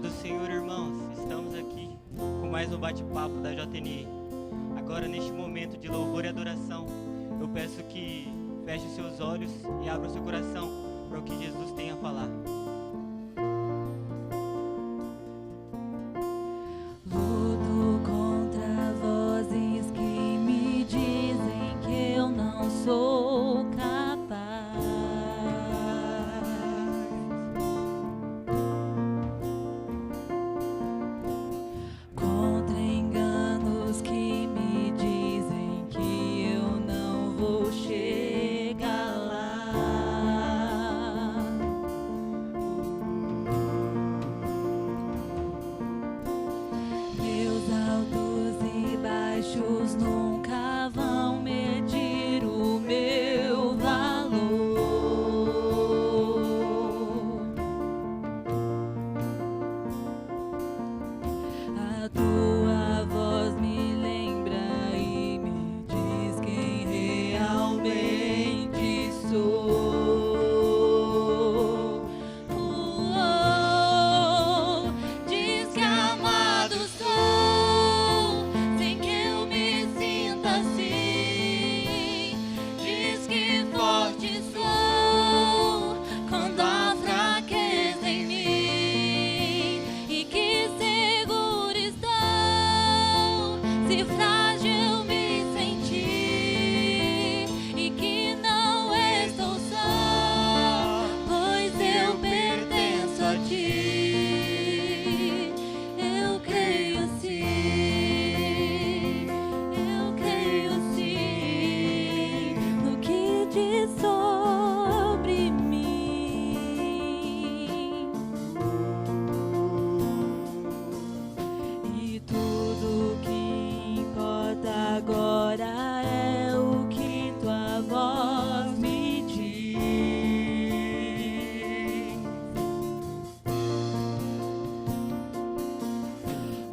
do Senhor, irmãos, estamos aqui com mais um bate-papo da JNI. Agora, neste momento de louvor e adoração, eu peço que feche seus olhos e abra o seu coração para o que Jesus tem a falar. Luto contra vozes que me dizem que eu não sou capaz. Contra enganos que me dizem que eu não vou chegar lá. Meus altos e baixos nunca vão medir o meu valor. A tua voz me lembra e me diz quem realmente sou. Diz que amado sou, sem que eu me sinta assim. Diz que forte sou, quando há fraqueza em mim. E que seguro estou, se frágil me sentir. E que não estou só, pois eu pertenço a ti. Eu creio sim, no que diz sobre mim. E tudo que importa agora é o que tua voz me diz.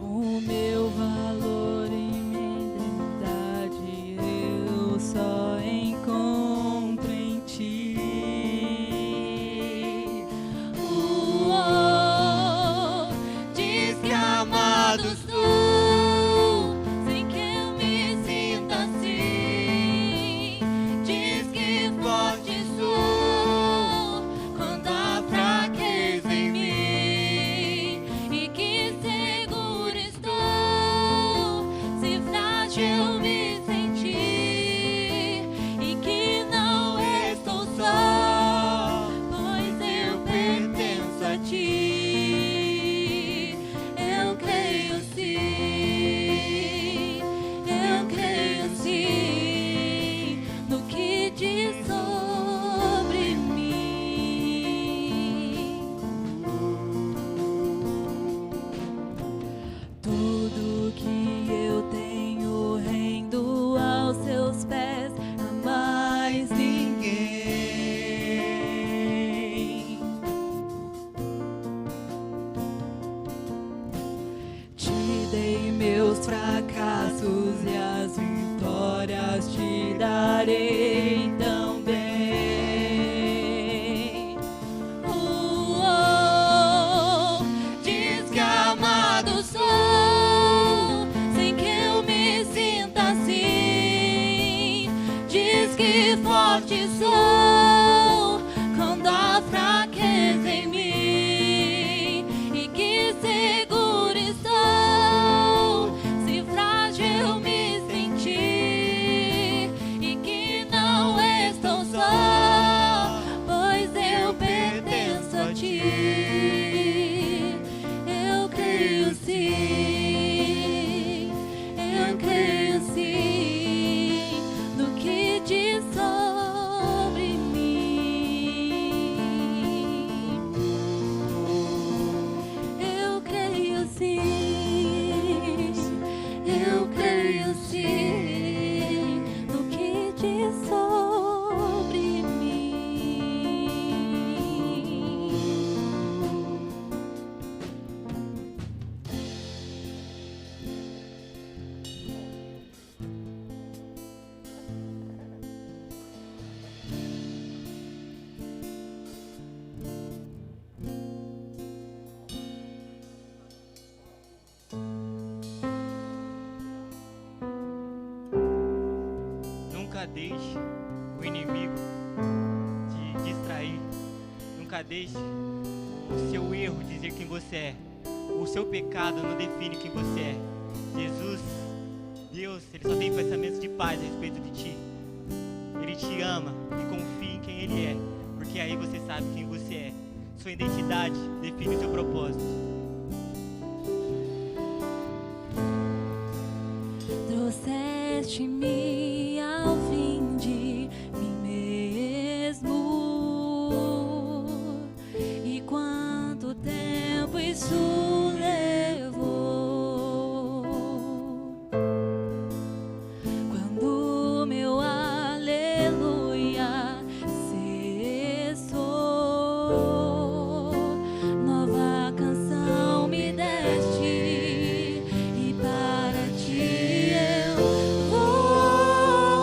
O meu valor e minha identidade eu só encontro em ti. Diz que amado sou, sem que eu me sinta assim. Diz que forte sou, quando há fraqueza em mim. E que seguro estou, se frágil me sentir. E que não estou só, pois eu pertenço a ti. Eu creio sim, no que diz sobre mim. Tudo que eu tenho rendo aos seus pés, a mais ninguém. Te dei meus fracassos e as vitórias te darei também. Diz que amado sou, sem que eu me sinta assim. Diz que forte sou, quando há fraqueza em mim. E que seguro estou, se frágil me sentir. E que não estou só, pois eu pertenço a ti. Eu creio sim, no que diz sobre Nunca deixe o inimigo te distrair. Nunca deixe o seu erro dizer quem você é. O seu pecado não define quem você é. Jesus, Deus, Ele só tem pensamentos de paz a respeito de ti. Ele te ama e confia em quem Ele é, porque aí você sabe quem você é. Sua identidade define o seu propósito. Trouxeste-me ao fim de mim mesmo. E quanto tempo isso levou? Quando meu aleluia cessou, nova canção me deste e para ti eu vou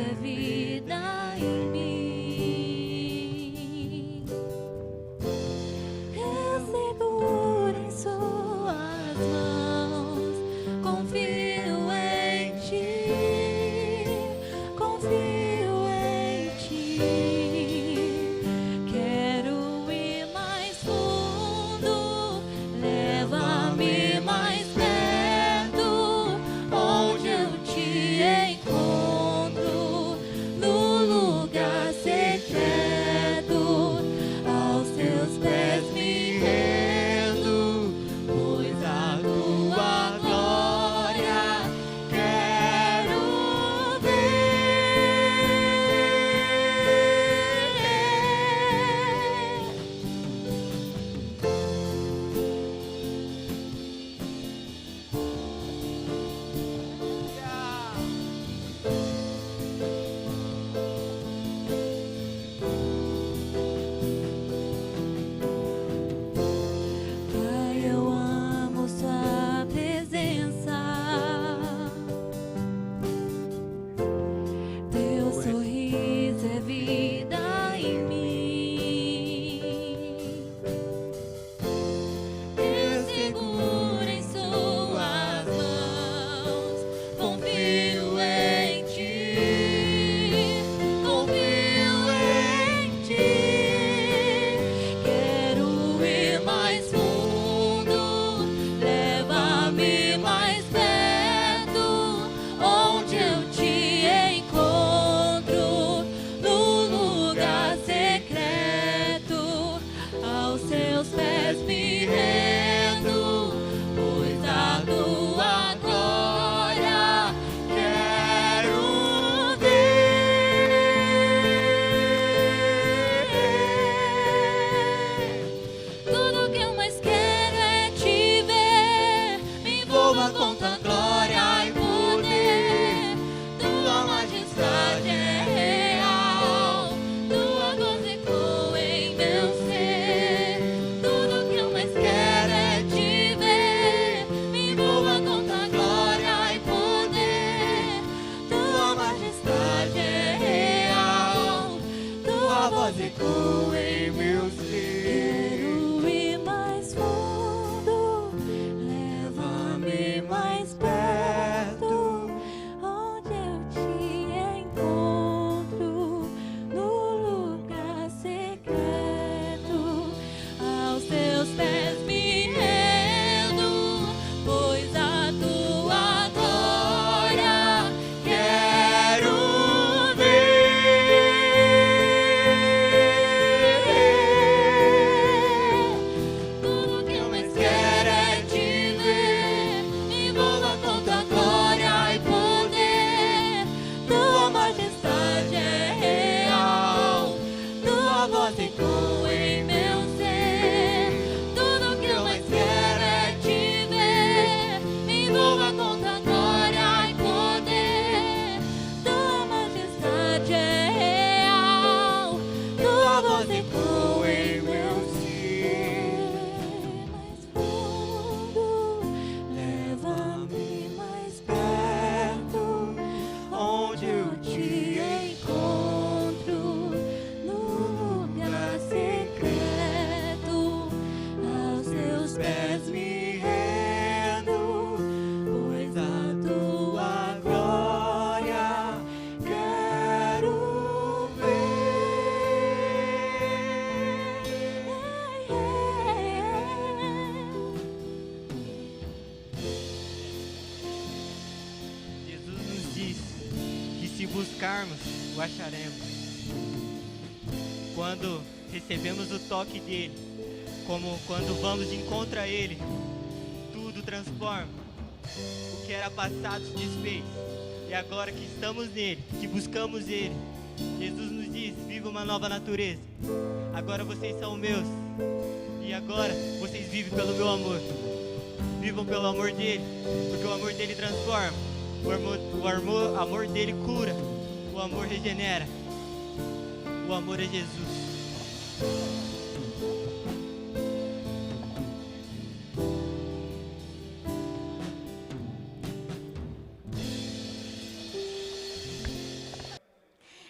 é vida em mim. Eu seguro em suas mãos, confio em ti, confio em ti. Quero ir mais fundo, leva-me mais perto, onde eu te encontro, no lugar secreto, aos teus pés me rendo, pois a tua glória quero Pai, eu amo sua presença. Teu sorriso é vida em mim. Eu seguro em suas mãos, confio em ti, confio em ti. Quero ir mais fundo, leva-me mais perto, onde eu te encontro, no lugar secreto, aos seus pés me rendo, pois a tua glória quero ver. Tudo que eu mais quero é te ver, me envolva com tua glória e poder. Tua majestade é real, tua glória ecoa em meu ser. Tudo que eu mais quero é te ver, me envolva com tua glória e poder. Tua majestade é real, tua voz ecoa em meu ser. Quero ir mais fundo, leva-me mais perto, onde eu te encontro, no lugar secreto, aos teus pés me rendo, pois a tua glória quero ver. Tudo que eu mais quero é te ver, me envolva com tua glória e poder. Tua majestade é real, tua voz ecoa em meu ser. Tudo que eu mais quero é te ver, me envolva com tua glória e poder. Tua majestade é real, tua voz ecoa em meu ser. Mais fundo, leva-me mais perto, onde eu te encontro, no lugar secreto, aos teus pés me rendo, pois a tua glória quero ver. Jesus nos diz que se buscarmos, o acharemos. Quando recebemos o toque dele, como quando vamos de encontro a ele, tudo transforma. O que era passado se desfez. E agora que estamos nele, que buscamos ele, Jesus nos diz: viva uma nova natureza. Agora vocês são meus. E agora vocês vivem pelo meu amor. Vivam pelo amor dele, porque o amor dele transforma. O amor dele cura. O amor regenera. O amor é Jesus.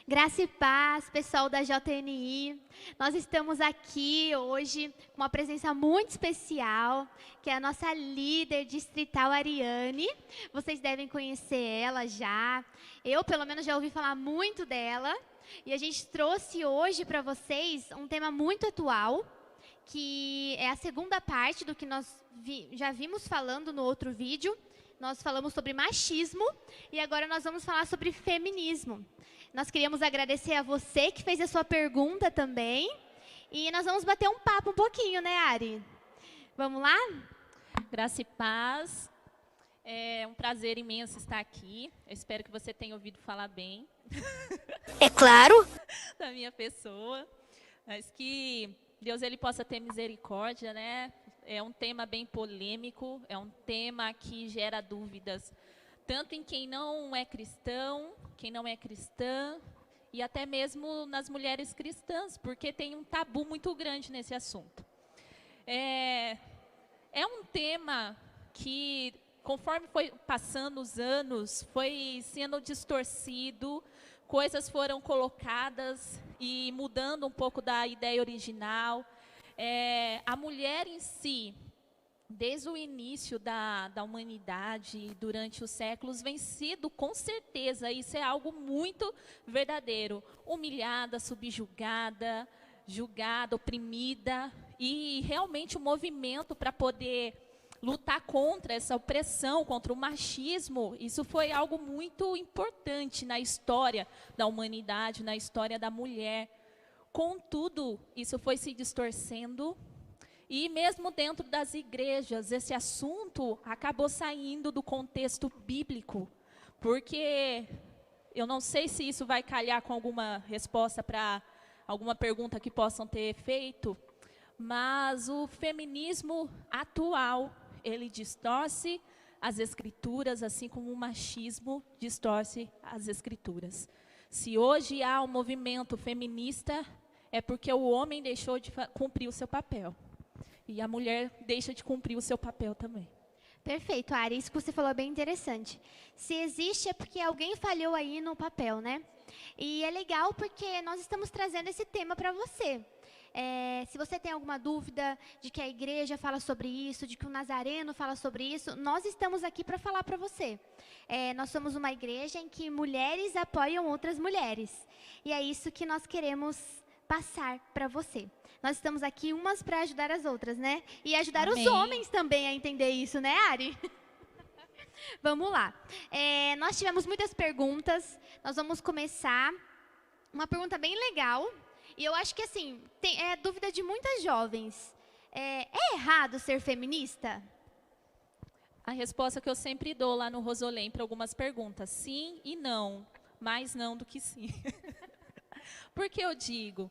Graça e paz, pessoal da JNI. Nós estamos aqui hoje com uma presença muito especial, que é a nossa líder distrital, Ariane. Vocês devem conhecer ela já. Eu, pelo menos, já ouvi falar muito dela. E a gente trouxe hoje para vocês um tema muito atual, que é a segunda parte do que nós já vimos falando no outro vídeo. Nós falamos sobre machismo e agora nós vamos falar sobre feminismo. Nós queríamos agradecer a você que fez a sua pergunta também. E nós vamos bater um papo um pouquinho, né, Ari? Vamos lá? Graça e paz. É um prazer imenso estar aqui. Eu espero que você tenha ouvido falar bem. É claro. Da minha pessoa. Mas que Deus ele possa ter misericórdia, né? É um tema bem polêmico, é um tema que gera dúvidas, tanto em quem não é cristão, quem não é cristã, e até mesmo nas mulheres cristãs, porque tem um tabu muito grande nesse assunto. É um tema que, conforme foi passando os anos, foi sendo distorcido, coisas foram colocadas e mudando um pouco da ideia original. A mulher em si, desde o início da humanidade, durante os séculos, vem sido, com certeza, isso é algo muito verdadeiro, humilhada, subjugada, julgada, oprimida, e realmente o movimento para poder lutar contra essa opressão, contra o machismo, isso foi algo muito importante na história da humanidade, na história da mulher. Contudo, isso foi se distorcendo e mesmo dentro das igrejas, esse assunto acabou saindo do contexto bíblico, porque eu não sei se isso vai calhar com alguma resposta para alguma pergunta que possam ter feito, mas o feminismo atual, ele distorce as escrituras, assim como o machismo distorce as escrituras. Se hoje há um movimento feminista, é porque o homem deixou de cumprir o seu papel. E a mulher deixa de cumprir o seu papel também. Perfeito, Ari. Isso que você falou é bem interessante. Se existe é porque alguém falhou aí no papel, né? E é legal porque nós estamos trazendo esse tema para você. Se você tem alguma dúvida de que a igreja fala sobre isso, de que o Nazareno fala sobre isso, nós estamos aqui para falar para você. Nós somos uma igreja em que mulheres apoiam outras mulheres. E é isso que nós queremos passar para você. Nós estamos aqui umas para ajudar as outras, né? E ajudar Amém. Os homens também a entender isso, né, Ari? Vamos lá. Nós tivemos muitas perguntas. Nós vamos começar. Uma pergunta bem legal. E eu acho que, assim, é dúvida de muitas jovens. É errado ser feminista? A resposta que eu sempre dou lá no Rosolém para algumas perguntas, sim e não, mais não do que sim. Por que eu digo?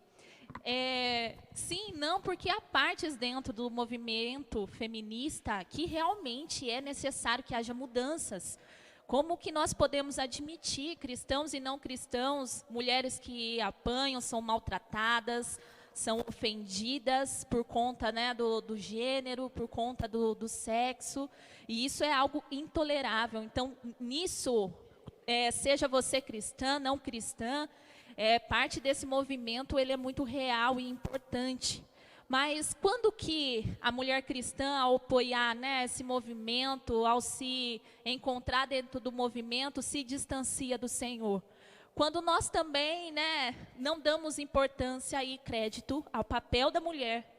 Sim e não, porque há partes dentro do movimento feminista que realmente é necessário que haja mudanças. Como que nós podemos admitir, cristãos e não cristãos, mulheres que apanham, são maltratadas, são ofendidas por conta, né, do gênero, por conta do sexo, e isso é algo intolerável. Então, nisso, seja você cristã, não cristã, parte desse movimento ele é muito real e importante. Mas quando que a mulher cristã, ao apoiar, né, esse movimento, ao se encontrar dentro do movimento, se distancia do Senhor? Quando nós também, né, não damos importância e crédito ao papel da mulher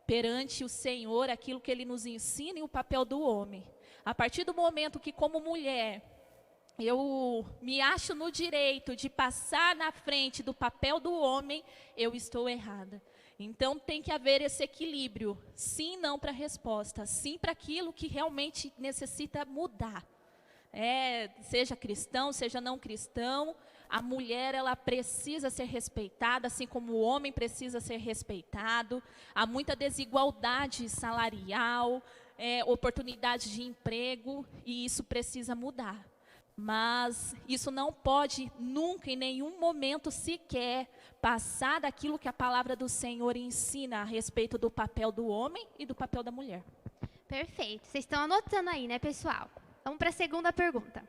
perante o Senhor, aquilo que Ele nos ensina, e o papel do homem. A partir do momento que, como mulher, eu me acho no direito de passar na frente do papel do homem, eu estou errada. Então, tem que haver esse equilíbrio, sim e não para a resposta, sim para aquilo que realmente necessita mudar. Seja cristão, seja não cristão, a mulher ela precisa ser respeitada, assim como o homem precisa ser respeitado. Há muita desigualdade salarial, oportunidade de emprego, e isso precisa mudar. Mas isso não pode nunca, em nenhum momento sequer, passar daquilo que a palavra do Senhor ensina a respeito do papel do homem e do papel da mulher. Perfeito. Vocês estão anotando aí, né, pessoal? Vamos para a segunda pergunta.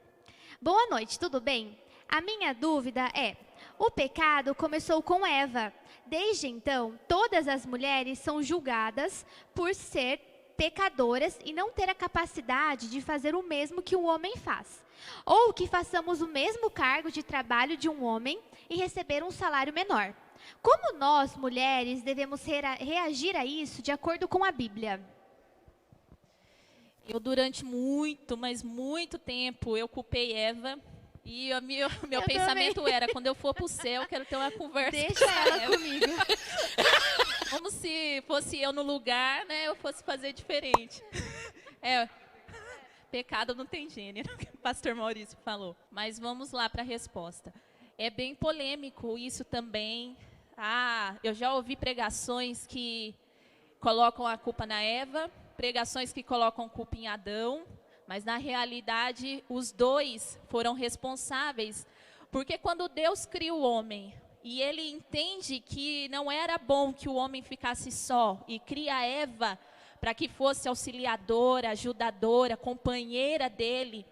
Boa noite, tudo bem? A minha dúvida é, O pecado começou com Eva. Desde então, todas as mulheres são julgadas por ser pecadoras e não ter a capacidade de fazer o mesmo que o homem faz. Ou que façamos o mesmo cargo de trabalho de um homem e receber um salário menor. Como nós, mulheres, devemos reagir a isso de acordo com a Bíblia? Eu, durante muito, mas muito tempo, eu culpei Eva. E o meu pensamento era, quando eu for para o céu, eu quero ter uma conversa Deixa com ela Eva. comigo. Como se fosse eu no lugar, né, eu fosse fazer diferente. Pecado não tem gênero, que o pastor Maurício falou. Mas vamos lá para a resposta. É bem polêmico isso também. Eu já ouvi pregações que colocam a culpa na Eva, pregações que colocam culpa em Adão, mas na realidade os dois foram responsáveis, porque quando Deus cria o homem e ele entende que não era bom que o homem ficasse só e cria a Eva para que fosse auxiliadora, ajudadora, companheira dele,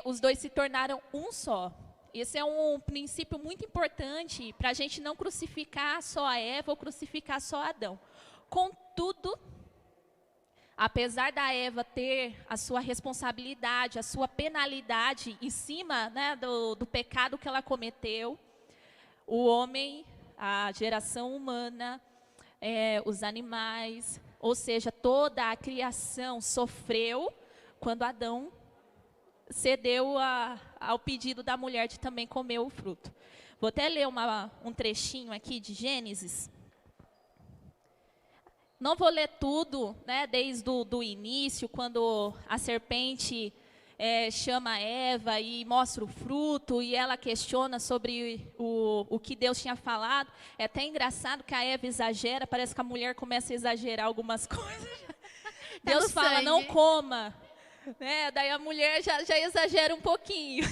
os dois se tornaram um só. Esse é um princípio muito importante para a gente não crucificar só a Eva ou crucificar só Adão. Contudo, apesar da Eva ter a sua responsabilidade, a sua penalidade em cima, né, do pecado que ela cometeu, o homem, a geração humana, os animais, ou seja, toda a criação sofreu quando Adão cedeu ao pedido da mulher de também comer o fruto. Vou até ler um trechinho aqui de Gênesis. Não vou ler tudo, né, desde o início, quando a serpente chama Eva e mostra o fruto, e ela questiona sobre o que Deus tinha falado. É até engraçado que a Eva exagera, parece que a mulher começa a exagerar algumas coisas. Deus fala, sangue. não coma. Daí a mulher já exagera um pouquinho.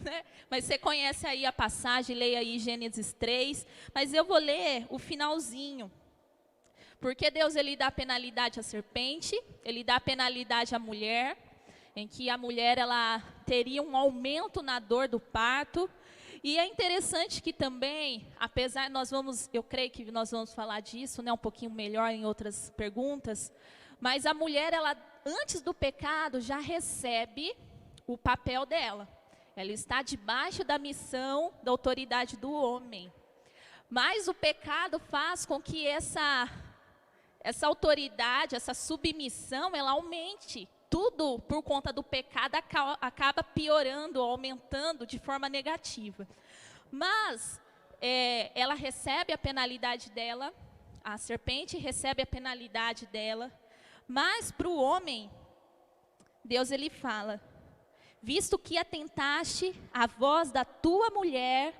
Né? Mas você conhece aí a passagem, leia aí Gênesis 3. Mas eu vou ler o finalzinho. Porque Deus, ele dá penalidade à serpente, ele dá penalidade à mulher, em que a mulher ela teria um aumento na dor do parto. E é interessante que também, apesar, eu creio que nós vamos falar disso, né, um pouquinho melhor em outras perguntas, mas a mulher, ela, antes do pecado, já recebe o papel dela. Ela está debaixo da missão, da autoridade do homem. Mas o pecado faz com que essa autoridade, essa submissão, ela aumente. Tudo por conta do pecado acaba piorando, aumentando de forma negativa. Mas ela recebe a penalidade dela, a serpente recebe a penalidade dela, mas para o homem, Deus ele fala, visto que atentaste à voz da tua mulher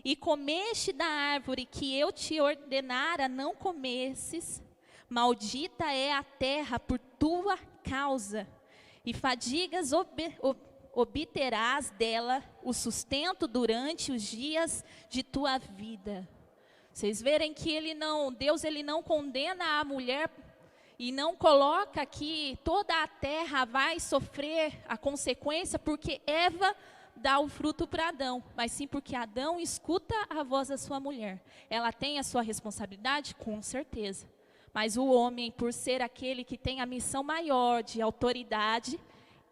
e comeste da árvore que eu te ordenara não comesses, maldita é a terra por tua causa, e fadigas obterás dela o sustento durante os dias de tua vida. Vocês verem que Deus ele não condena a mulher e não coloca que toda a terra vai sofrer a consequência porque Eva dá o fruto para Adão, mas sim porque Adão escuta a voz da sua mulher. Ela tem a sua responsabilidade? Com certeza. Mas o homem, por ser aquele que tem a missão maior de autoridade,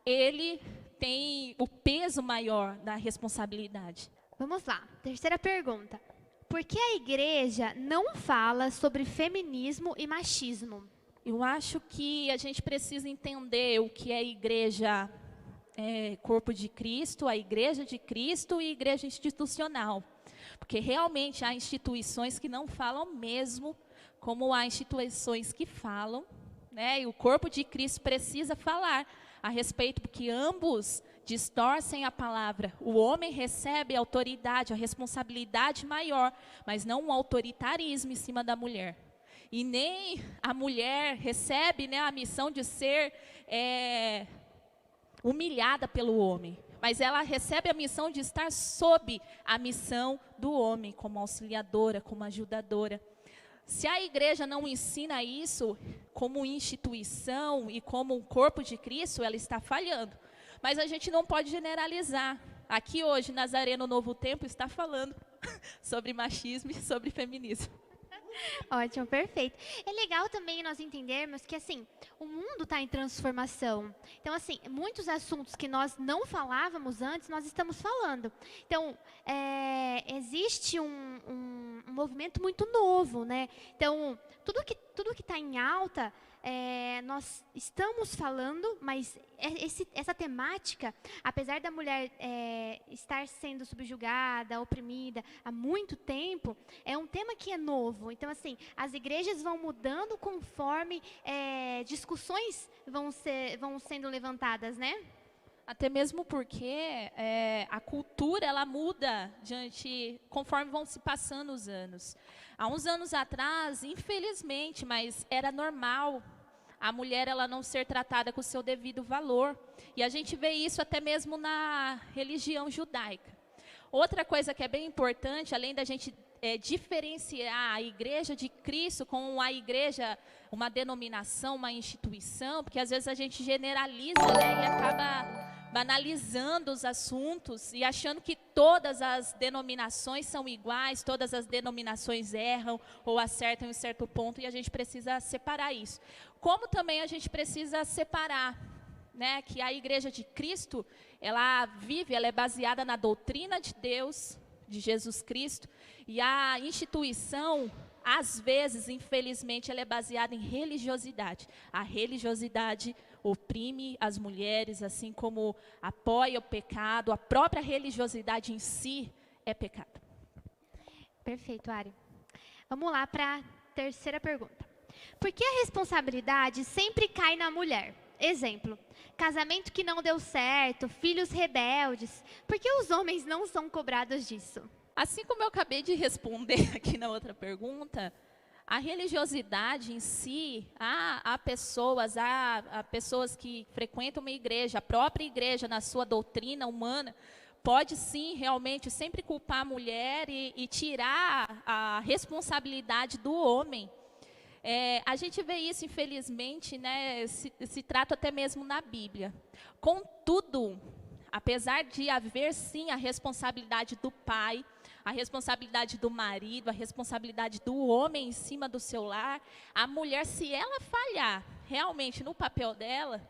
ele tem o peso maior da responsabilidade. Vamos lá, terceira pergunta. Por que a igreja não fala sobre feminismo e machismo? Eu acho que a gente precisa entender o que é igreja, corpo de Cristo, a igreja de Cristo e igreja institucional. Porque realmente há instituições que não falam mesmo, como há instituições que falam, né? E o corpo de Cristo precisa falar a respeito, porque ambos distorcem a palavra. O homem recebe a autoridade, a responsabilidade maior, mas não um autoritarismo em cima da mulher. E nem a mulher recebe, né, a missão de ser humilhada pelo homem, mas ela recebe a missão de estar sob a missão do homem, como auxiliadora, como ajudadora. Se a igreja não ensina isso como instituição e como um corpo de Cristo, ela está falhando. Mas a gente não pode generalizar. aqui hoje, Nazareno Novo Tempo está falando sobre machismo e sobre feminismo. Ótimo, perfeito. É legal também nós entendermos que, assim, o mundo está em transformação. Então, assim, muitos assuntos que nós não falávamos antes, nós estamos falando. Então, existe um movimento muito novo, né? Então, tudo que está em alta, nós estamos falando, mas essa temática, apesar da mulher estar sendo subjugada, oprimida há muito tempo, é um tema que é novo. Então, assim, as igrejas vão mudando conforme discussões vão sendo levantadas, né? Até mesmo porque a cultura ela muda conforme vão se passando os anos. Há uns anos atrás, infelizmente, mas era normal a mulher ela não ser tratada com o seu devido valor. E a gente vê isso até mesmo na religião judaica. Outra coisa que é bem importante, além da gente diferenciar a Igreja de Cristo com a igreja, uma denominação, uma instituição, porque às vezes a gente generaliza, né, e acaba banalizando os assuntos e achando que todas as denominações são iguais, todas as denominações erram ou acertam em um certo ponto, e a gente precisa separar isso. Como também a gente precisa separar, né, que a Igreja de Cristo, ela é baseada na doutrina de Deus, de Jesus Cristo, e a instituição, às vezes, infelizmente, ela é baseada em religiosidade. A religiosidade oprime as mulheres, assim como apoia o pecado, a própria religiosidade em si é pecado. Perfeito, Ari. Vamos lá para a terceira pergunta. Por que a responsabilidade sempre cai na mulher? Exemplo, casamento que não deu certo, filhos rebeldes. Por que os homens não são cobrados disso? Assim como eu acabei de responder aqui na outra pergunta, a religiosidade em si, há pessoas que frequentam uma igreja, a própria igreja, na sua doutrina humana, pode sim, realmente, sempre culpar a mulher e tirar a responsabilidade do homem. A gente vê isso, infelizmente, né, se trata até mesmo na Bíblia. Contudo, apesar de haver sim a responsabilidade do pai, a responsabilidade do marido, a responsabilidade do homem em cima do seu lar, a mulher, se ela falhar realmente no papel dela,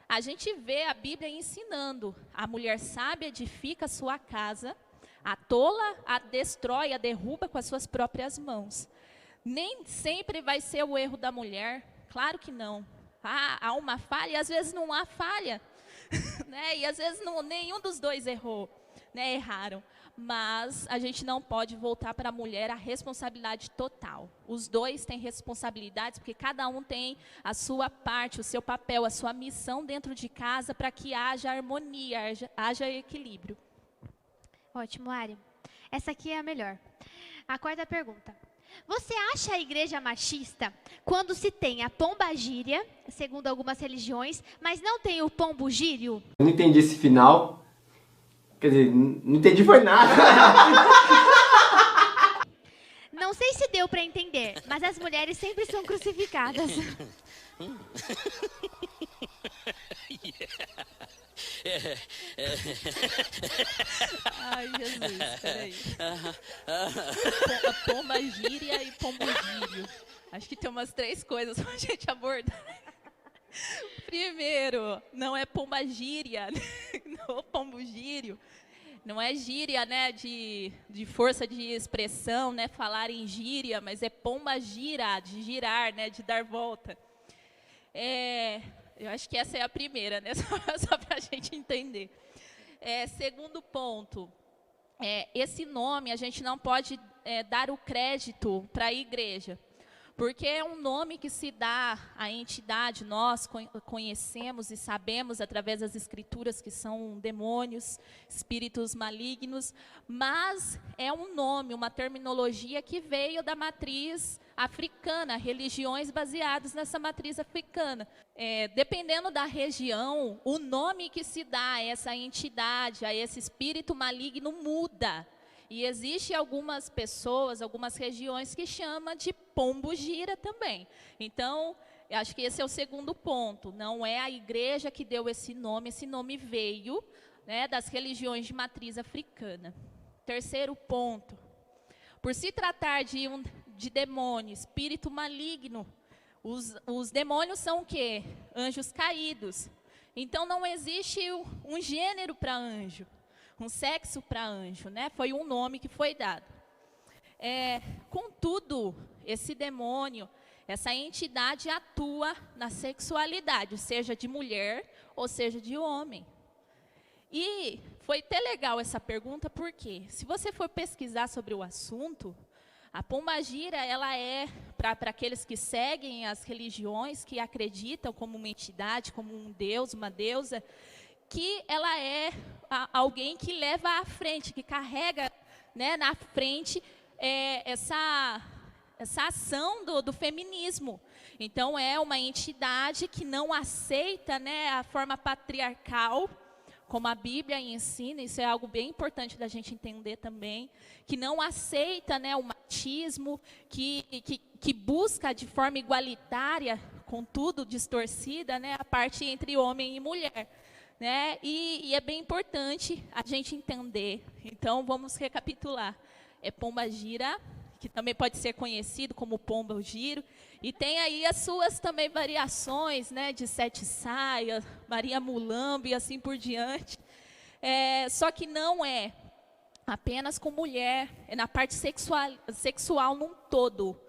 a gente vê a Bíblia ensinando: a mulher sábia edifica a sua casa, a tola a destrói, a derruba com as suas próprias mãos. Nem sempre vai ser o erro da mulher, claro que não. Há uma falha e às vezes não há falha, né? E às vezes nenhum dos dois erraram. Mas a gente não pode voltar para a mulher a responsabilidade total. Os dois têm responsabilidades, porque cada um tem a sua parte, o seu papel, a sua missão dentro de casa, para que haja harmonia, haja equilíbrio. Ótimo, Ari. Essa aqui é a melhor. A quarta pergunta. Você acha a igreja machista quando se tem a pombagíria, segundo algumas religiões, mas não tem o pombogírio? Eu não entendi esse final. Quer dizer, não entendi foi nada. Não sei se deu para entender, mas as mulheres sempre são crucificadas. Ai, Jesus, peraí. Pombagíria e pombogírio. Acho que tem umas 3 coisas pra gente abordar. Primeiro, não é pombagíria, não pombogírio. Não é gíria, né, de força de expressão, né, falar em gíria, mas é pombagira, de girar, né, de dar volta. Eu acho que essa é a primeira, né, só para a gente entender. Segundo ponto, esse nome a gente não pode dar o crédito para a igreja, porque é um nome que se dá à entidade, nós conhecemos e sabemos através das escrituras que são demônios, espíritos malignos, mas é um nome, uma terminologia que veio da matriz africana, religiões baseadas nessa matriz africana. Dependendo da região, o nome que se dá a essa entidade, a esse espírito maligno muda. E existe algumas pessoas, algumas regiões que chamam de pombogira também. Então, eu acho que esse é o segundo ponto. Não é a igreja que deu esse nome veio né, das religiões de matriz africana. Terceiro ponto, por se tratar de demônio, espírito maligno, os demônios são o quê? Anjos caídos. Então não existe um gênero para anjo, um sexo para anjo, né? Foi um nome que foi dado. Contudo, esse demônio, essa entidade atua na sexualidade, seja de mulher ou seja de homem. E foi até legal essa pergunta, porque se você for pesquisar sobre o assunto, a pombagira, ela é, para aqueles que seguem as religiões, que acreditam como uma entidade, como um deus, uma deusa, que ela é alguém que leva à frente, que carrega, né, na frente essa ação do feminismo. Então, é uma entidade que não aceita, né, a forma patriarcal, como a Bíblia ensina, isso é algo bem importante da gente entender também, que não aceita, né, o machismo, que busca de forma igualitária, contudo distorcida, né, a parte entre homem e mulher. Né? E é bem importante a gente entender. Então, vamos recapitular. É pombagira, que também pode ser conhecido como pombo-giro, e tem aí as suas também variações, né, de sete saias, Maria Mulambo e assim por diante. Só que não é apenas com mulher, é na parte sexual num todo,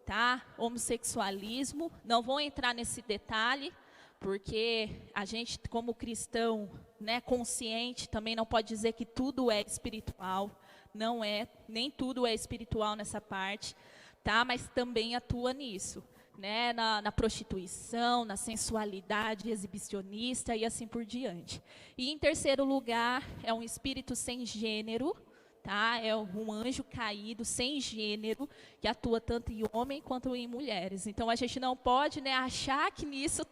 tá? Homossexualismo, não vou entrar nesse detalhe, porque a gente, como cristão, né, consciente, também não pode dizer que tudo é espiritual. Não é, nem tudo é espiritual nessa parte, tá? Mas também atua nisso, né? Na prostituição, na sensualidade exibicionista e assim por diante. E em terceiro lugar, é um espírito sem gênero, tá? É um anjo caído, sem gênero, que atua tanto em homem quanto em mulheres. Então, a gente não pode, né, achar que nisso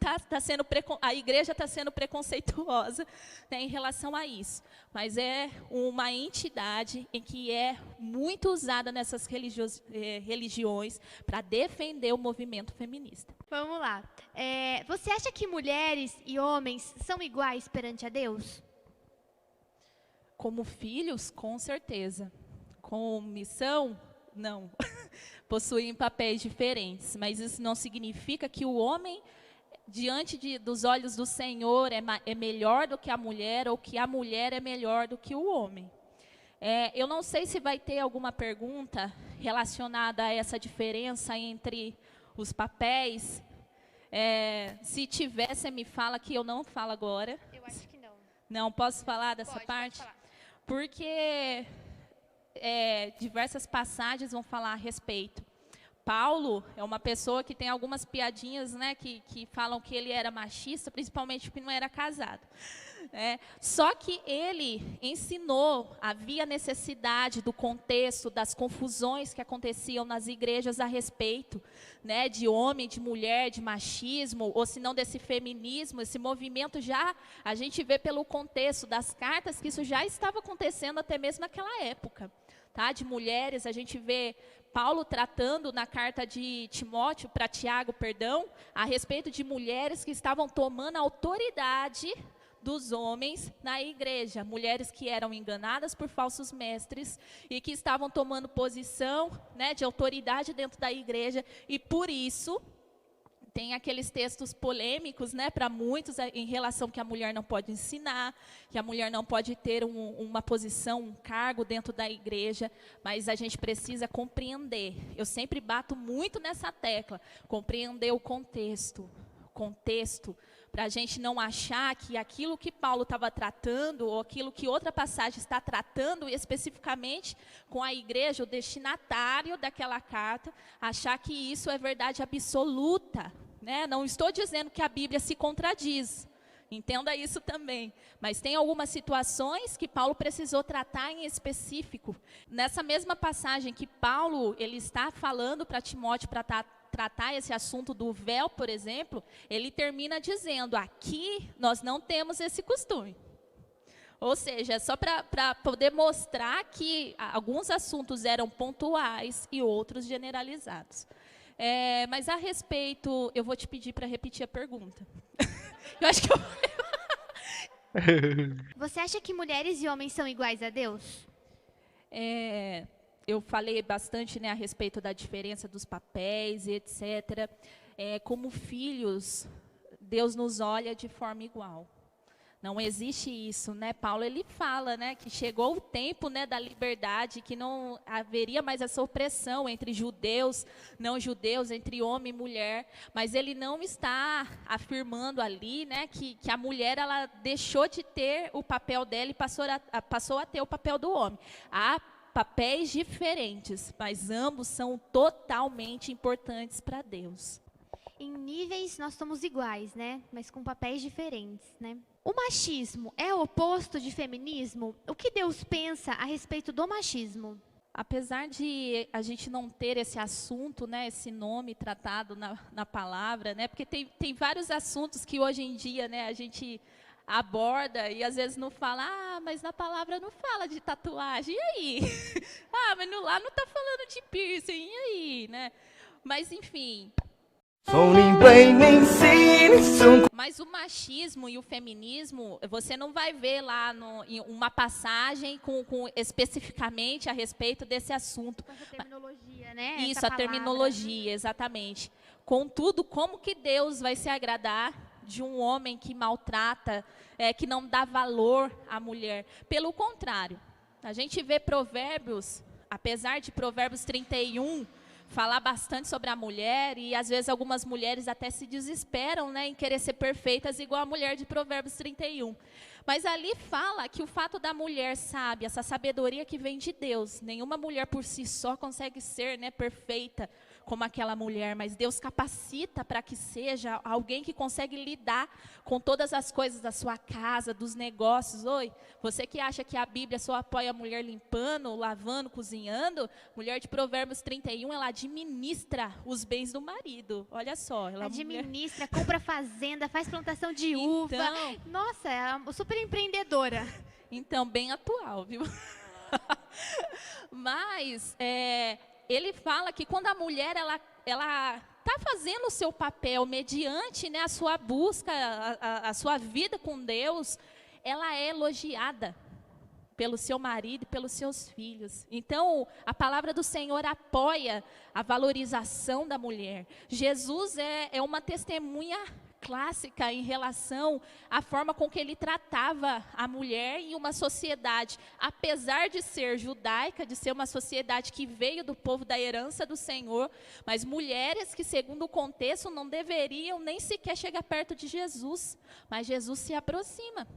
a igreja está sendo preconceituosa, né, em relação a isso. Mas é uma entidade em que é muito usada nessas religiões para defender o movimento feminista. Vamos lá. Você acha que mulheres e homens são iguais perante a Deus? Como filhos, com certeza. Com missão, não. Possuem papéis diferentes, mas isso não significa que o homem, diante dos olhos do Senhor, é melhor do que a mulher, ou que a mulher é melhor do que o homem. Eu não sei se vai ter alguma pergunta relacionada a essa diferença entre os papéis. Se tiver, você me fala, que eu não falo agora. Eu acho que não. Não, posso falar dessa parte? Pode falar. Porque diversas passagens vão falar a respeito. Paulo é uma pessoa que tem algumas piadinhas, né, que falam que ele era machista, principalmente porque não era casado. Só que ele ensinou, havia necessidade do contexto, das confusões que aconteciam nas igrejas a respeito, né, de homem, de mulher, de machismo, ou se não desse feminismo. Esse movimento já, a gente vê pelo contexto das cartas que isso já estava acontecendo até mesmo naquela época. Tá? De mulheres, a gente vê Paulo tratando na carta de Timóteo, para Tiago, perdão, a respeito de mulheres que estavam tomando a autoridade dos homens na igreja, mulheres que eram enganadas por falsos mestres e que estavam tomando posição, né, de autoridade dentro da igreja, e por isso tem aqueles textos polêmicos, né, para muitos em relação que a mulher não pode ensinar, que a mulher não pode ter uma posição, um cargo dentro da igreja, mas a gente precisa compreender. Eu sempre bato muito nessa tecla, compreender o contexto, para a gente não achar que aquilo que Paulo estava tratando, ou aquilo que outra passagem está tratando especificamente com a igreja, o destinatário daquela carta, achar que isso é verdade absoluta. Né? Não estou dizendo que a Bíblia se contradiz, entenda isso também. Mas tem algumas situações que Paulo precisou tratar em específico. Nessa mesma passagem que Paulo ele está falando para Timóteo para tratar esse assunto do véu, por exemplo, ele termina dizendo, aqui nós não temos esse costume. Ou seja, só para poder mostrar que alguns assuntos eram pontuais e outros generalizados. Mas a respeito, eu vou te pedir para repetir a pergunta. Eu acho que Você acha que mulheres e homens são iguais a Deus? Eu falei bastante, né, a respeito da diferença dos papéis e etc. Como filhos, Deus nos olha de forma igual. Não existe isso, né? Paulo ele fala, né, que chegou o tempo, né, da liberdade, que não haveria mais essa opressão entre judeus, não judeus, entre homem e mulher. Mas ele não está afirmando ali, né, que a mulher ela deixou de ter o papel dela e passou a ter o papel do homem. Há papéis diferentes, mas ambos são totalmente importantes para Deus. Em níveis nós somos iguais, né? Mas com papéis diferentes, né? O machismo é o oposto de feminismo? O que Deus pensa a respeito do machismo? Apesar de a gente não ter esse assunto, né, esse nome tratado na palavra, né, porque tem vários assuntos que hoje em dia, né, a gente aborda e às vezes não fala, mas na palavra não fala de tatuagem, e aí? Mas lá não está falando de piercing, e aí, né? Mas enfim... Mas o machismo e o feminismo, você não vai ver lá em uma passagem com especificamente a respeito desse assunto. Com essa terminologia, né? Isso, essa a terminologia, exatamente. Contudo, como que Deus vai se agradar de um homem que maltrata, que não dá valor à mulher? Pelo contrário, a gente vê Provérbios, apesar de Provérbios 31... falar bastante sobre a mulher, e às vezes algumas mulheres até se desesperam, né, em querer ser perfeitas igual a mulher de Provérbios 31. Mas ali fala que o fato da mulher sábia, essa sabedoria que vem de Deus, nenhuma mulher por si só consegue ser, né, perfeita como aquela mulher, mas Deus capacita para que seja alguém que consegue lidar com todas as coisas da sua casa, dos negócios. Oi, você que acha que a Bíblia só apoia a mulher limpando, lavando, cozinhando, mulher de Provérbios 31, ela administra os bens do marido. Olha só. Ela administra, compra fazenda, faz plantação de uva. Então, nossa, é uma super empreendedora. Então, bem atual, viu? Mas, ele fala que quando a mulher ela está fazendo o seu papel mediante, né, a sua busca, a sua vida com Deus, ela é elogiada pelo seu marido e pelos seus filhos. Então, a palavra do Senhor apoia a valorização da mulher. Jesus é uma testemunha clássica em relação à forma com que ele tratava a mulher em uma sociedade, apesar de ser judaica, de ser uma sociedade que veio do povo da herança do Senhor, mas mulheres que, segundo o contexto, não deveriam nem sequer chegar perto de Jesus, mas Jesus se aproxima.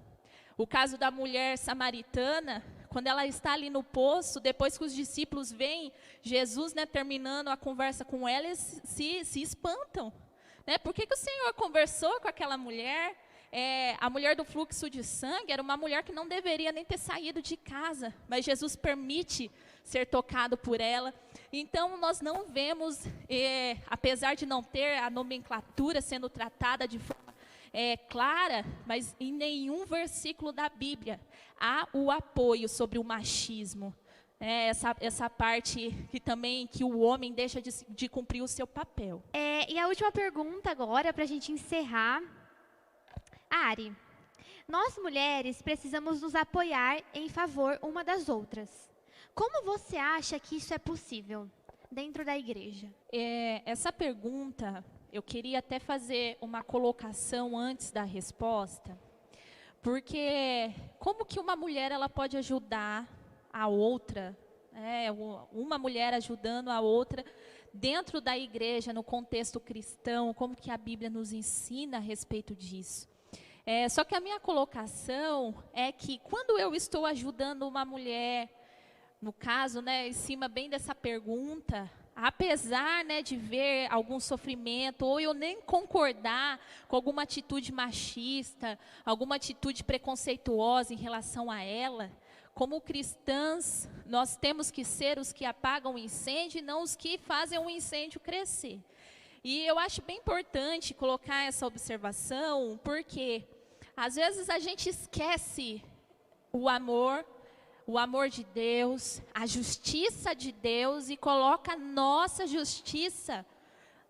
O caso da mulher samaritana, quando ela está ali no poço, depois que os discípulos veem Jesus, né, terminando a conversa com ela, eles se espantam. Por que o Senhor conversou com aquela mulher? A mulher do fluxo de sangue era uma mulher que não deveria nem ter saído de casa, mas Jesus permite ser tocado por ela. Então, nós não vemos, apesar de não ter a nomenclatura sendo tratada de forma clara, mas em nenhum versículo da Bíblia há o apoio sobre o machismo. Essa parte que o homem deixa de cumprir o seu papel. E a última pergunta agora, para a gente encerrar. Ari, nós mulheres precisamos nos apoiar em favor uma das outras. Como você acha que isso é possível dentro da igreja? Essa pergunta, eu queria até fazer uma colocação antes da resposta, porque como que uma mulher ela pode ajudar a outra, uma mulher ajudando a outra dentro da igreja, no contexto cristão, como que a Bíblia nos ensina a respeito disso? Só que a minha colocação é que quando eu estou ajudando uma mulher, no caso, né, em cima bem dessa pergunta, apesar, né, de ver algum sofrimento, ou eu nem concordar com alguma atitude machista, alguma atitude preconceituosa em relação a ela, como cristãs, nós temos que ser os que apagam o incêndio e não os que fazem o incêndio crescer. E eu acho bem importante colocar essa observação, porque às vezes a gente esquece o amor de Deus, a justiça de Deus, e coloca a nossa justiça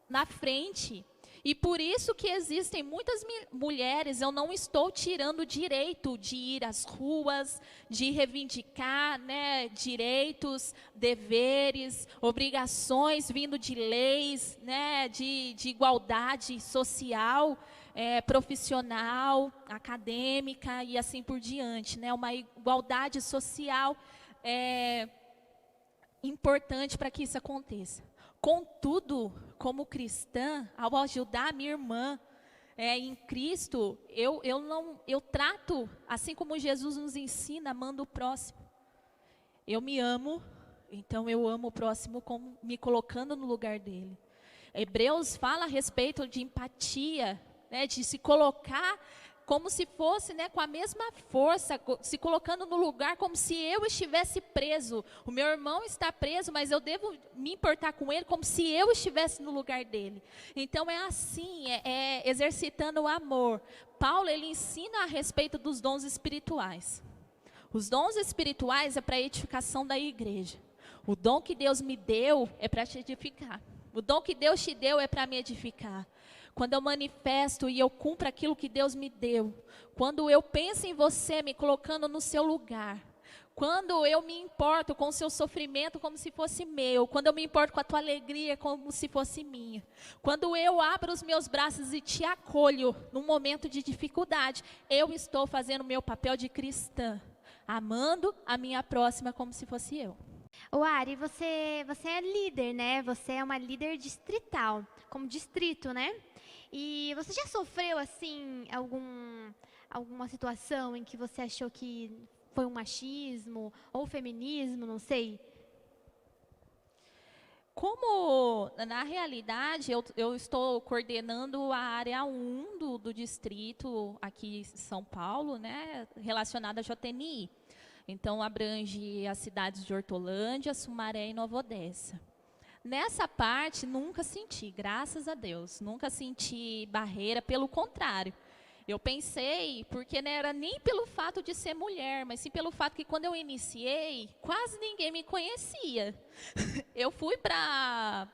na frente. E por isso que existem muitas mulheres, eu não estou tirando o direito de ir às ruas, de reivindicar, né, direitos, deveres, obrigações vindo de leis, né, de igualdade social, profissional, acadêmica e assim por diante, né, uma igualdade social importante para que isso aconteça. Contudo, como cristã, ao ajudar a minha irmã em Cristo, eu trato, assim como Jesus nos ensina, amando o próximo. Eu me amo, então eu amo o próximo como me colocando no lugar dele. Hebreus fala a respeito de empatia, né, de se colocar como se fosse, né, com a mesma força, se colocando no lugar como se eu estivesse preso. O meu irmão está preso, mas eu devo me importar com ele como se eu estivesse no lugar dele. Então é assim, exercitando o amor. Paulo, ele ensina a respeito dos dons espirituais. Os dons espirituais é para a edificação da igreja. O dom que Deus me deu é para te edificar. O dom que Deus te deu é para me edificar. Quando eu manifesto e eu cumpro aquilo que Deus me deu, quando eu penso em você me colocando no seu lugar, quando eu me importo com o seu sofrimento como se fosse meu, quando eu me importo com a tua alegria como se fosse minha, quando eu abro os meus braços e te acolho num momento de dificuldade, eu estou fazendo o meu papel de cristã, amando a minha próxima como se fosse eu. Ô Ari, você é líder, né? Você é uma líder distrital, como distrito, né? E você já sofreu, assim, alguma situação em que você achou que foi um machismo ou feminismo, não sei? Como, na realidade, eu estou coordenando a área 1 do distrito aqui em São Paulo, né, relacionada à JTNI. Então, abrange as cidades de Hortolândia, Sumaré e Nova Odessa. Nessa parte, nunca senti, graças a Deus, nunca senti barreira, pelo contrário. Eu pensei, porque não era nem pelo fato de ser mulher, mas sim pelo fato que quando eu iniciei, quase ninguém me conhecia. Eu fui para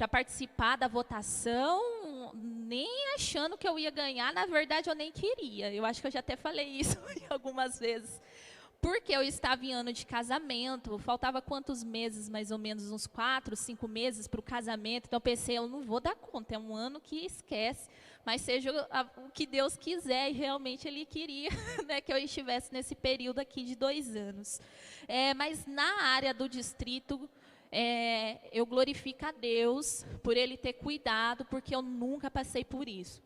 participar da votação, nem achando que eu ia ganhar, na verdade eu nem queria. Eu acho que eu já até falei isso algumas vezes. Porque eu estava em ano de casamento, faltava quantos meses, mais ou menos uns 4, 5 meses para o casamento. Então eu pensei, eu não vou dar conta, é um ano que esquece, mas seja o que Deus quiser, e realmente Ele queria, né, que eu estivesse nesse período aqui de 2 anos. Mas na área do distrito, eu glorifico a Deus por Ele ter cuidado, porque eu nunca passei por isso.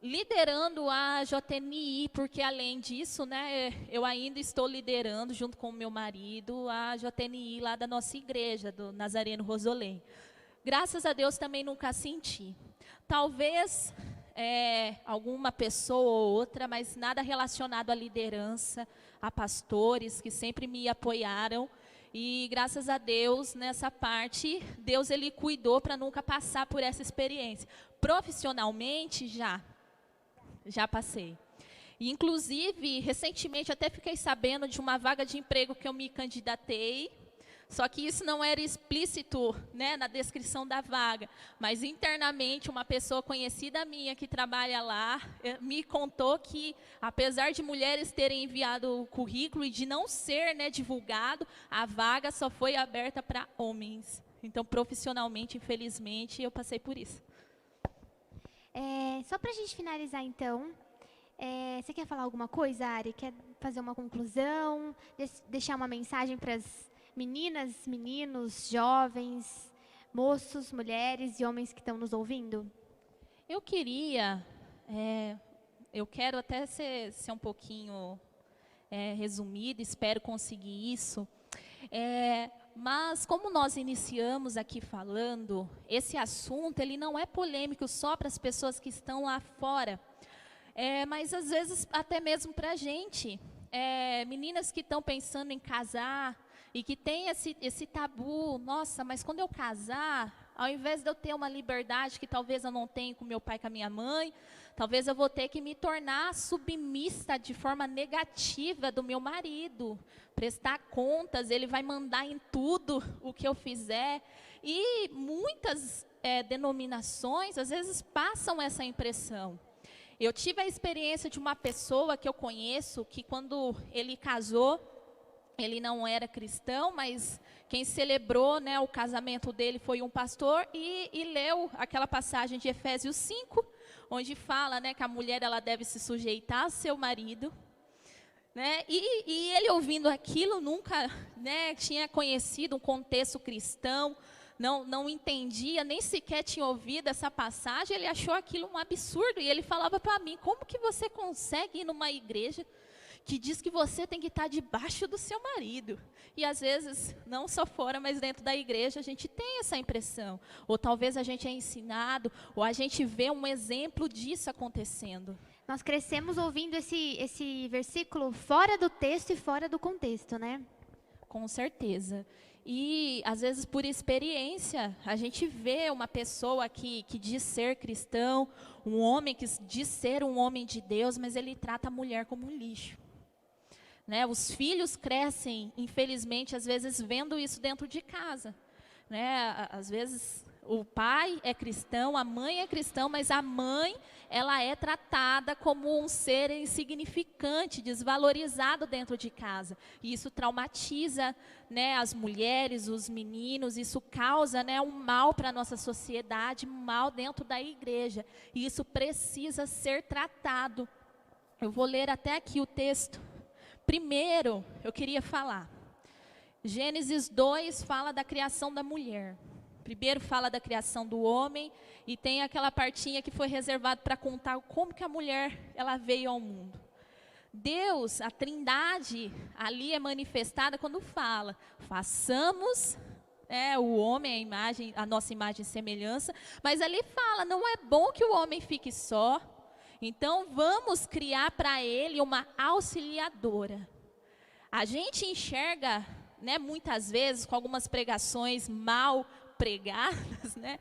Liderando a JTNI, porque além disso, né, eu ainda estou liderando, junto com o meu marido, a JTNI lá da nossa igreja, do Nazareno Rosolém. Graças a Deus também nunca senti. Talvez alguma pessoa ou outra, mas nada relacionado à liderança, a pastores que sempre me apoiaram. E graças a Deus, nessa parte, Deus ele cuidou para nunca passar por essa experiência. Profissionalmente, já passei. Inclusive, recentemente, até fiquei sabendo de uma vaga de emprego que eu me candidatei, só que isso não era explícito, né, na descrição da vaga, mas internamente uma pessoa conhecida minha que trabalha lá me contou que, apesar de mulheres terem enviado o currículo e de não ser, né, divulgado, a vaga só foi aberta para homens. Então, profissionalmente, infelizmente, eu passei por isso. Só para a gente finalizar, então, você quer falar alguma coisa, Ari? Quer fazer uma conclusão? Deixar uma mensagem para as meninas, meninos, jovens, moços, mulheres e homens que estão nos ouvindo? Eu quero até ser um pouquinho resumido, espero conseguir isso. Mas como nós iniciamos aqui falando, esse assunto ele não é polêmico só para as pessoas que estão lá fora, mas às vezes até mesmo para a gente, meninas que estão pensando em casar e que tem esse tabu, nossa, mas quando eu casar, Ao invés de eu ter uma liberdade que talvez eu não tenha com meu pai e com a minha mãe, talvez eu vou ter que me tornar submissa de forma negativa do meu marido, prestar contas, ele vai mandar em tudo o que eu fizer. E muitas denominações, às vezes, passam essa impressão. Eu tive a experiência de uma pessoa que eu conheço, que quando ele casou, ele não era cristão, mas quem celebrou, né, o casamento dele foi um pastor e leu aquela passagem de Efésios 5, onde fala, né, que a mulher ela deve se sujeitar ao seu marido. Né? E ele ouvindo aquilo nunca, né, tinha conhecido um contexto cristão, não entendia, nem sequer tinha ouvido essa passagem, ele achou aquilo um absurdo. E ele falava para mim, como que você consegue ir numa igreja que diz que você tem que estar debaixo do seu marido? E às vezes, não só fora, mas dentro da igreja, a gente tem essa impressão. Ou talvez a gente é ensinado, ou a gente vê um exemplo disso acontecendo. Nós crescemos ouvindo esse versículo fora do texto e fora do contexto, né? Com certeza. E, às vezes, por experiência, a gente vê uma pessoa que diz ser cristão, um homem que diz ser um homem de Deus, mas ele trata a mulher como um lixo. Né? Os filhos crescem, infelizmente, às vezes, vendo isso dentro de casa. Né? Às vezes, o pai é cristão, a mãe é cristã, mas a mãe, ela é tratada como um ser insignificante, desvalorizado dentro de casa. E isso traumatiza, né, as mulheres, os meninos, isso causa, né, um mal para a nossa sociedade, um mal dentro da igreja. E isso precisa ser tratado. Eu vou ler até aqui o texto. Primeiro, eu queria falar. Gênesis 2 fala da criação da mulher. Primeiro fala da criação do homem e tem aquela partinha que foi reservada para contar como que a mulher ela veio ao mundo. Deus, a Trindade, ali é manifestada quando fala, façamos o homem a nossa imagem e semelhança, mas ali fala, não é bom que o homem fique só, então vamos criar para ele uma auxiliadora. A gente enxerga, né, muitas vezes com algumas pregações mal pregadas, né?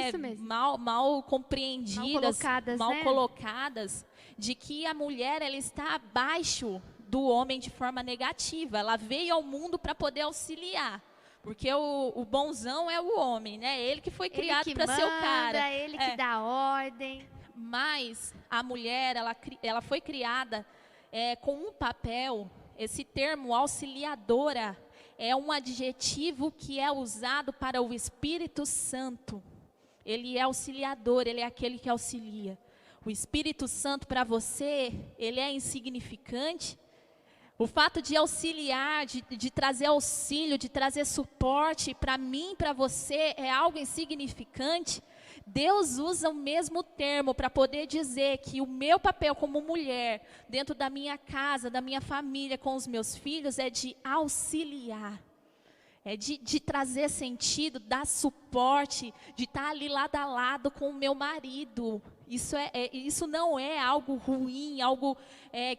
Isso mesmo. Mal compreendidas, mal né? colocadas, de que a mulher ela está abaixo do homem de forma negativa. Ela veio ao mundo para poder auxiliar, porque o bonzão é o homem, né? Ele que foi criado para ser o cara. Ele que dá ordem. Mas a mulher ela foi criada com um papel. Esse termo auxiliadora é um adjetivo que é usado para o Espírito Santo. Ele é auxiliador, ele é aquele que auxilia. O Espírito Santo para você, ele é insignificante. O fato de auxiliar, de trazer auxílio, de trazer suporte para mim, para você, é algo insignificante. Deus usa o mesmo termo para poder dizer que o meu papel como mulher, dentro da minha casa, da minha família, com os meus filhos, é de auxiliar. É de trazer sentido, dar suporte, de estar ali lado a lado com o meu marido. Isso não é algo ruim, algo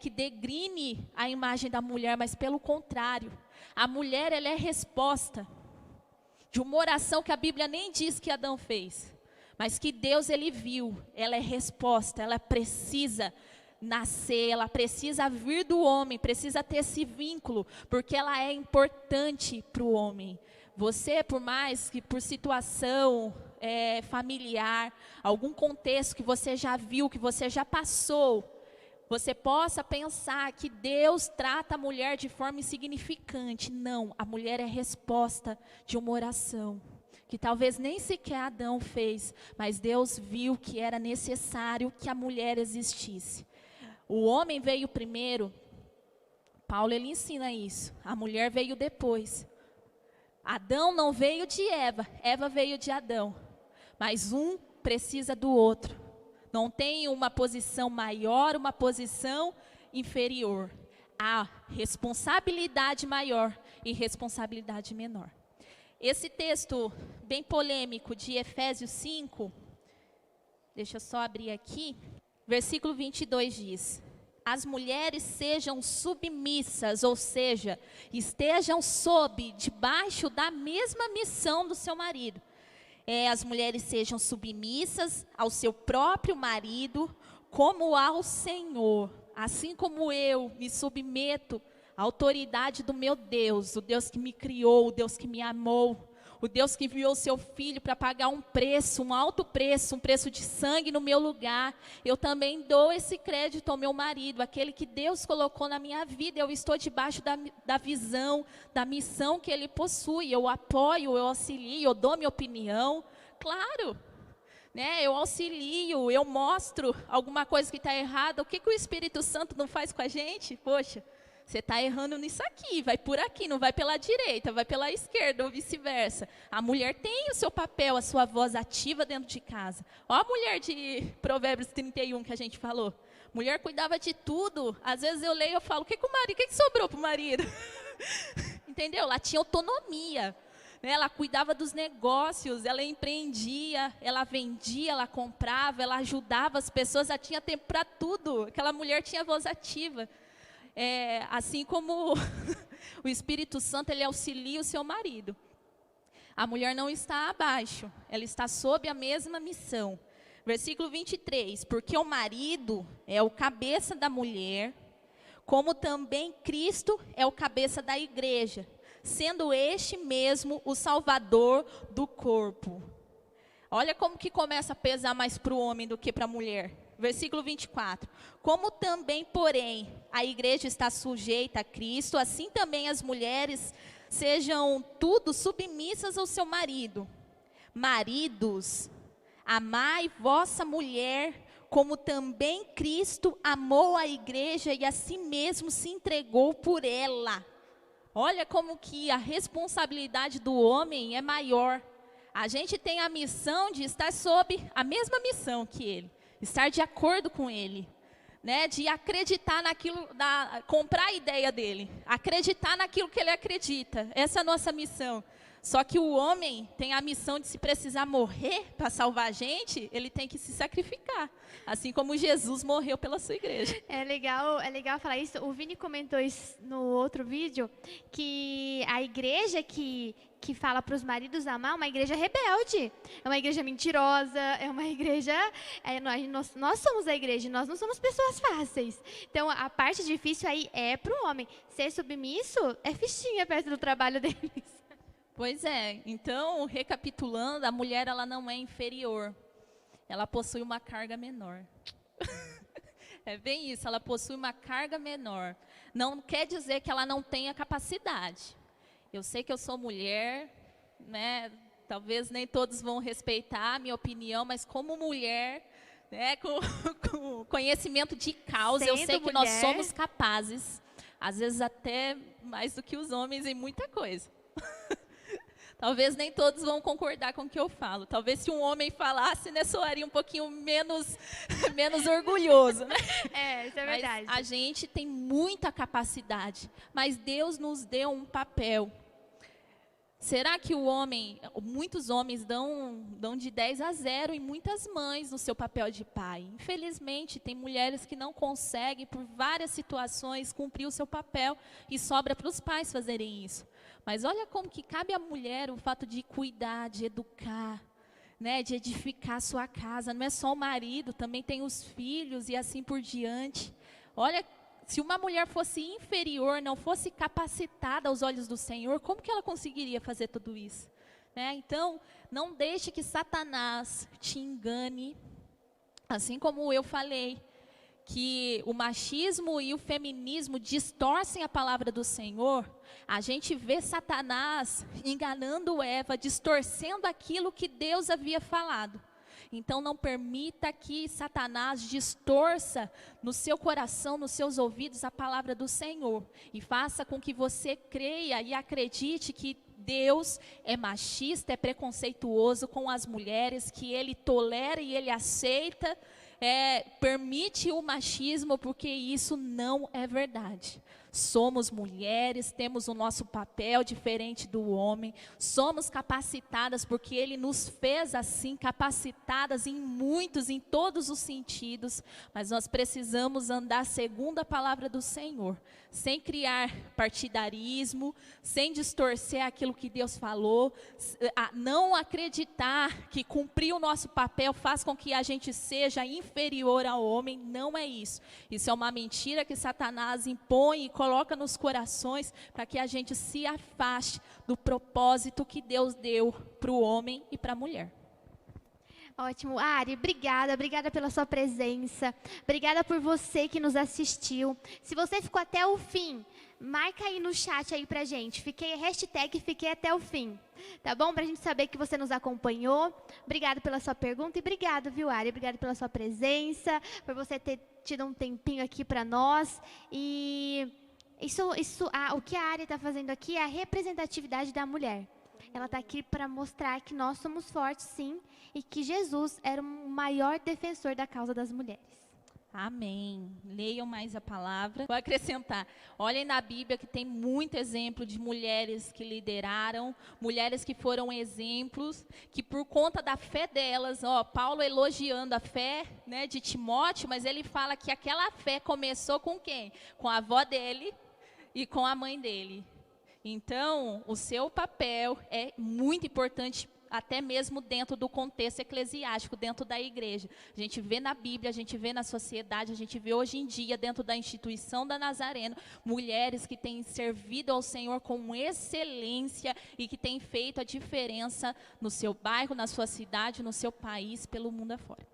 que degrine a imagem da mulher, mas pelo contrário. A mulher ela é resposta de uma oração que a Bíblia nem diz que Adão fez. Mas que Deus ele viu, ela é resposta, ela precisa nascer, ela precisa vir do homem, precisa ter esse vínculo, porque ela é importante para o homem. Você, por mais que por situação familiar, algum contexto que você já viu, que você já passou, você possa pensar que Deus trata a mulher de forma insignificante. Não, a mulher é resposta de uma oração que talvez nem sequer Adão fez, mas Deus viu que era necessário que a mulher existisse. O homem veio primeiro, Paulo ele ensina isso, a mulher veio depois. Adão não veio de Eva, Eva veio de Adão, mas um precisa do outro. Não tem uma posição maior, uma posição inferior. Há responsabilidade maior e responsabilidade menor. Esse texto bem polêmico de Efésios 5, deixa eu só abrir aqui, versículo 22 diz: as mulheres sejam submissas, ou seja, estejam debaixo da mesma missão do seu marido. as mulheres sejam submissas ao seu próprio marido, como ao Senhor. Assim como eu me submeto à autoridade do meu Deus, o Deus que me criou, o Deus que me amou, o Deus que enviou o seu filho para pagar um preço, um alto preço, um preço de sangue no meu lugar. Eu também dou esse crédito ao meu marido, aquele que Deus colocou na minha vida. Eu estou debaixo da visão, da missão que ele possui. Eu apoio, eu auxilio, eu dou minha opinião. Claro, né? Eu auxilio, eu mostro alguma coisa que está errada. O que o Espírito Santo não faz com a gente? Poxa, você está errando nisso aqui, vai por aqui, não vai pela direita, vai pela esquerda ou vice-versa. A mulher tem o seu papel, a sua voz ativa dentro de casa. Olha a mulher de Provérbios 31 que a gente falou. Mulher cuidava de tudo. Às vezes eu leio e falo, o que sobrou para o marido? Entendeu? Ela tinha autonomia. Né? Ela cuidava dos negócios, ela empreendia, ela vendia, ela comprava, ela ajudava as pessoas, ela tinha tempo para tudo. Aquela mulher tinha voz ativa. Assim como o Espírito Santo, ele auxilia o seu marido. A mulher não está abaixo, ela está sob a mesma missão. Versículo 23, porque o marido é o cabeça da mulher, como também Cristo é o cabeça da igreja, sendo este mesmo o salvador do corpo. Olha como que começa a pesar mais para o homem do que para a mulher. Versículo 24, como também, porém, a igreja está sujeita a Cristo, assim também as mulheres sejam tudo submissas ao seu marido. Maridos, amai vossa mulher, como também Cristo amou a igreja e a si mesmo se entregou por ela. Olha como que a responsabilidade do homem é maior. A gente tem a missão de estar sob a mesma missão que ele. Estar de acordo com ele, né? De acreditar naquilo, comprar a ideia dele, acreditar naquilo que ele acredita. Essa é a nossa missão. Só que o homem tem a missão de, se precisar morrer para salvar a gente, ele tem que se sacrificar. Assim como Jesus morreu pela sua igreja. É legal falar isso. O Vini comentou isso no outro vídeo, que a igreja que fala para os maridos amar é uma igreja rebelde, é uma igreja mentirosa, é uma igreja... nós somos a igreja, nós não somos pessoas fáceis. Então, a parte difícil aí é para o homem. Ser submisso é fichinha perto do trabalho deles. Pois é. Então, recapitulando, a mulher ela não é inferior. Ela possui uma carga menor. É bem isso, ela possui uma carga menor. Não quer dizer que ela não tenha capacidade. Eu sei que eu sou mulher, né? Talvez nem todos vão respeitar a minha opinião, mas como mulher, né? Com conhecimento de causa, eu sei que nós somos capazes, às vezes até mais do que os homens em muita coisa. Talvez nem todos vão concordar com o que eu falo. Talvez se um homem falasse, né, soaria um pouquinho menos orgulhoso, né? Isso é verdade. Mas a gente tem muita capacidade, mas Deus nos deu um papel. Será que muitos homens dão de 10-0 em muitas mães no seu papel de pai? Infelizmente, tem mulheres que não conseguem, por várias situações, cumprir o seu papel e sobra para os pais fazerem isso. Mas olha como que cabe à mulher o fato de cuidar, de educar, né, de edificar a sua casa. Não é só o marido, também tem os filhos e assim por diante. Olha, se uma mulher fosse inferior, não fosse capacitada aos olhos do Senhor, como que ela conseguiria fazer tudo isso? Né? Então, não deixe que Satanás te engane, assim como eu falei, que o machismo e o feminismo distorcem a palavra do Senhor. A gente vê Satanás enganando Eva, distorcendo aquilo que Deus havia falado. Então não permita que Satanás distorça no seu coração, nos seus ouvidos a palavra do Senhor. E faça com que você creia e acredite que Deus é machista, é preconceituoso com as mulheres, que Ele tolera e Ele aceita, permite o machismo, porque isso não é verdade. Somos mulheres, temos o nosso papel diferente do homem, somos capacitadas porque Ele nos fez assim, capacitadas em todos os sentidos, mas nós precisamos andar segundo a palavra do Senhor, sem criar partidarismo, sem distorcer aquilo que Deus falou, não acreditar que cumprir o nosso papel faz com que a gente seja inferior ao homem. Não é isso. Isso é uma mentira que Satanás impõe e coloca nos corações para que a gente se afaste do propósito que Deus deu para o homem e para a mulher. Ótimo. Ari, obrigada pela sua presença. Obrigada por você que nos assistiu. Se você ficou até o fim, marca aí no chat aí pra gente. Fiquei até o fim. Tá bom? Pra gente saber que você nos acompanhou. Obrigada pela sua pergunta e obrigado, viu, Ari? Obrigada pela sua presença, por você ter tido um tempinho aqui pra nós. E o que a Ari está fazendo aqui é a representatividade da mulher. Ela está aqui para mostrar que nós somos fortes, sim, e que Jesus era o maior defensor da causa das mulheres. Amém. Leiam mais a palavra. Vou acrescentar. Olhem na Bíblia que tem muito exemplo de mulheres que lideraram, mulheres que foram exemplos, que por conta da fé delas, Paulo elogiando a fé, né, de Timóteo, mas ele fala que aquela fé começou com quem? Com a avó dele e com a mãe dele. Então, o seu papel é muito importante, até mesmo dentro do contexto eclesiástico, dentro da igreja. A gente vê na Bíblia, a gente vê na sociedade, a gente vê hoje em dia, dentro da instituição da Nazareno, mulheres que têm servido ao Senhor com excelência e que têm feito a diferença no seu bairro, na sua cidade, no seu país, pelo mundo afora.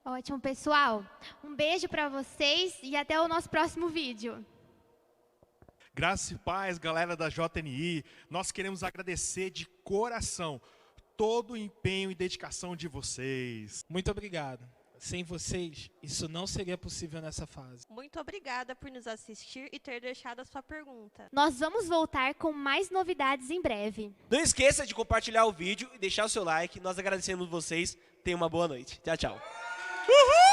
Ótimo, pessoal. Um beijo para vocês e até o nosso próximo vídeo. Graça e paz, galera da JNI. Nós queremos agradecer de coração todo o empenho e dedicação de vocês. Muito obrigado. Sem vocês, isso não seria possível nessa fase. Muito obrigada por nos assistir e ter deixado a sua pergunta. Nós vamos voltar com mais novidades em breve. Não esqueça de compartilhar o vídeo e deixar o seu like. Nós agradecemos vocês. Tenha uma boa noite. Tchau, tchau. Uhul!